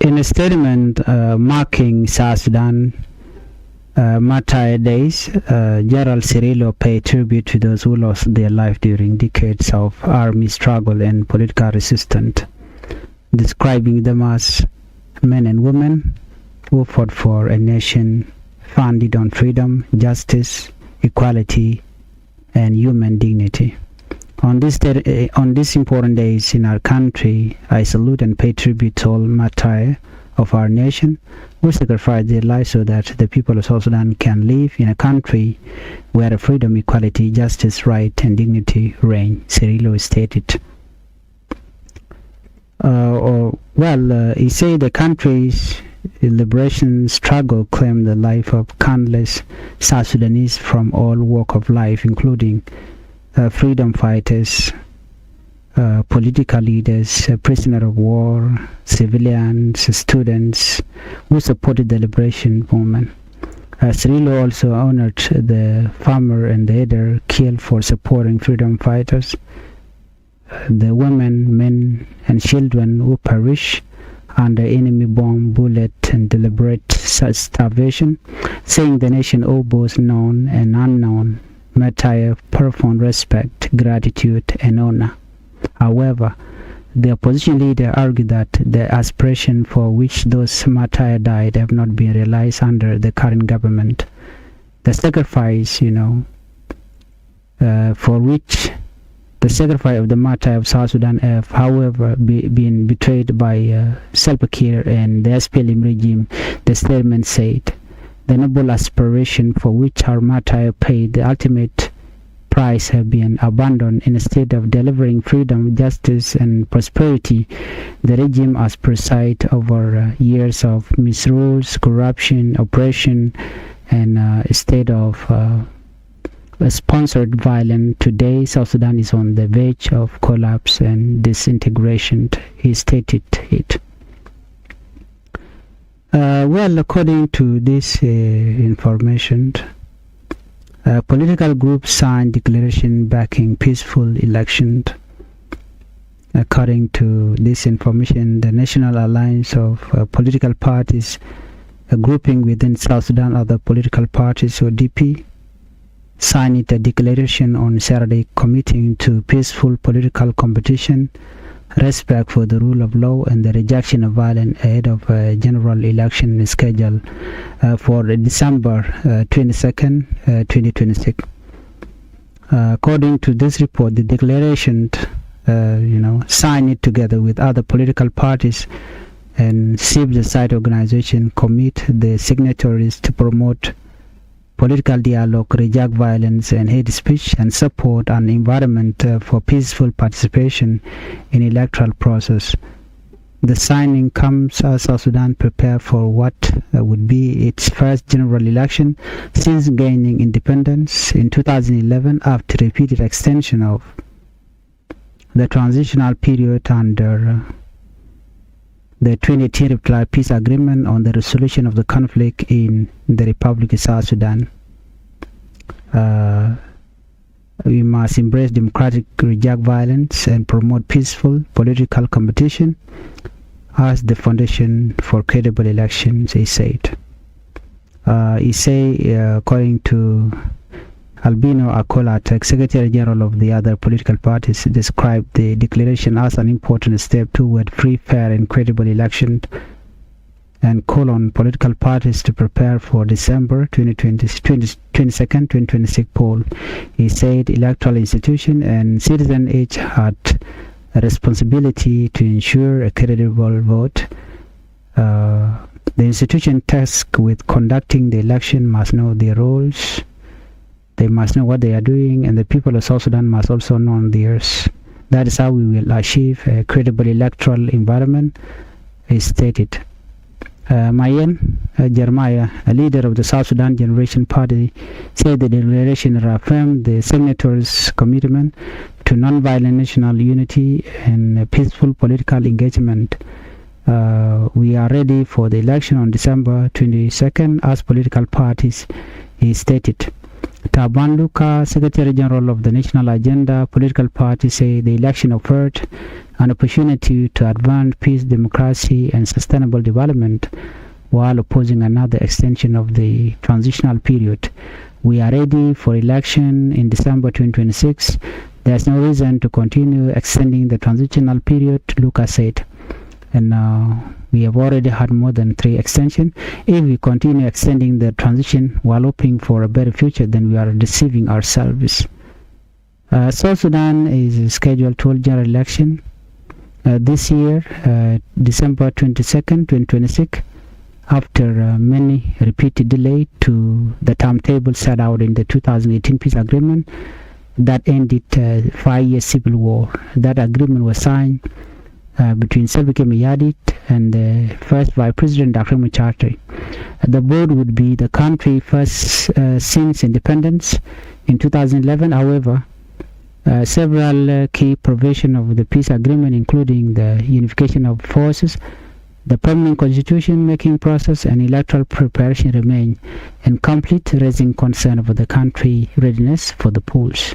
In a statement marking South Sudan Martyr Days, General Cirillo paid tribute to those who lost their life during decades of army struggle and political resistance, describing them as men and women who fought for a nation founded on freedom, justice, equality, and human dignity. On these important days in our country, I salute and pay tribute to all martyrs of our nation who sacrificed their lives so that the people of South Sudan can live in a country where freedom, equality, justice, right, and dignity reign, Cirillo stated. He said the country's liberation struggle claimed the life of countless South Sudanese from all walks of life, including freedom fighters, political leaders, prisoners of war, civilians, students who supported the liberation movement. Cirillo also honored the farmer and the elder killed for supporting freedom fighters, the women, men, and children who perished under enemy bomb, bullet, and deliberate starvation, saying the nation owes both known and unknown martyrs profound respect, gratitude, and honor. However, the opposition leader argued that the aspiration for which those martyrs died have not been realized under the current government. The sacrifice, for which the sacrifice of the martyrs of South Sudan have, however, been betrayed by Salva Kiir and the SPLM regime, the statement said. The noble aspiration for which our martyrs paid the ultimate price have been abandoned. Instead of delivering freedom, justice, and prosperity, the regime has presided over years of misrules, corruption, oppression, and a state of sponsored violence. Today, South Sudan is on the verge of collapse and disintegration, he stated it. According to this information, political groups signed declaration backing peaceful elections. According to this information, the National Alliance of Political Parties, a grouping within South Sudan other political parties, or DP, signed a declaration on Saturday committing to peaceful political competition, respect for the rule of law, and the rejection of violence ahead of a general election scheduled for December 22nd, 2026. According to this report, the declaration, signed it together with other political parties and civil society organizations, commit the signatories to promote political dialogue, reject violence and hate speech, and support an environment for peaceful participation in electoral process. The signing comes as South Sudan prepare for what would be its first general election since gaining independence in 2011 after repeated extension of the transitional period under the 2018 Reply Peace Agreement on the resolution of the conflict in the Republic of South Sudan. We must embrace democratic, reject violence, and promote peaceful political competition as the foundation for credible elections, he said. According to Albino Akolatek, Secretary General of the other political parties, described the declaration as an important step toward free, fair, and credible election, and call on political parties to prepare for December 2026 poll. He said electoral institutions and citizens each had a responsibility to ensure a credible vote. The institution tasked with conducting the election must know their roles. They must know what they are doing, and the people of South Sudan must also know theirs. That is how we will achieve a credible electoral environment, he stated. Mayen Jeremiah, a leader of the South Sudan Generation Party, said the declaration reaffirmed the signatories' commitment to non-violent national unity and peaceful political engagement. We are ready for the election on December 22nd as political parties, he stated. Taban Luka, Secretary General of the National Agenda Political Party, say the election occurred an opportunity to advance peace, democracy, and sustainable development while opposing another extension of the transitional period. We are ready for election in December 2026. There's no reason to continue extending the transitional period, Lucas said. And we have already had more than 3 extensions. If we continue extending the transition while hoping for a better future, then we are deceiving ourselves. South Sudan is scheduled to hold general election this year, December 22nd, 2026, after many repeated delays to the timetable set out in the 2018 peace agreement that ended 5-year civil war. That agreement was signed between Salva Kiir Mayardit and the first Vice President Dr. Machar. The board would be the country first since independence in 2011. However, several key provisions of the peace agreement, including the unification of forces, the permanent constitution making process, and electoral preparation, remain incomplete, raising concern over the country readiness for the polls.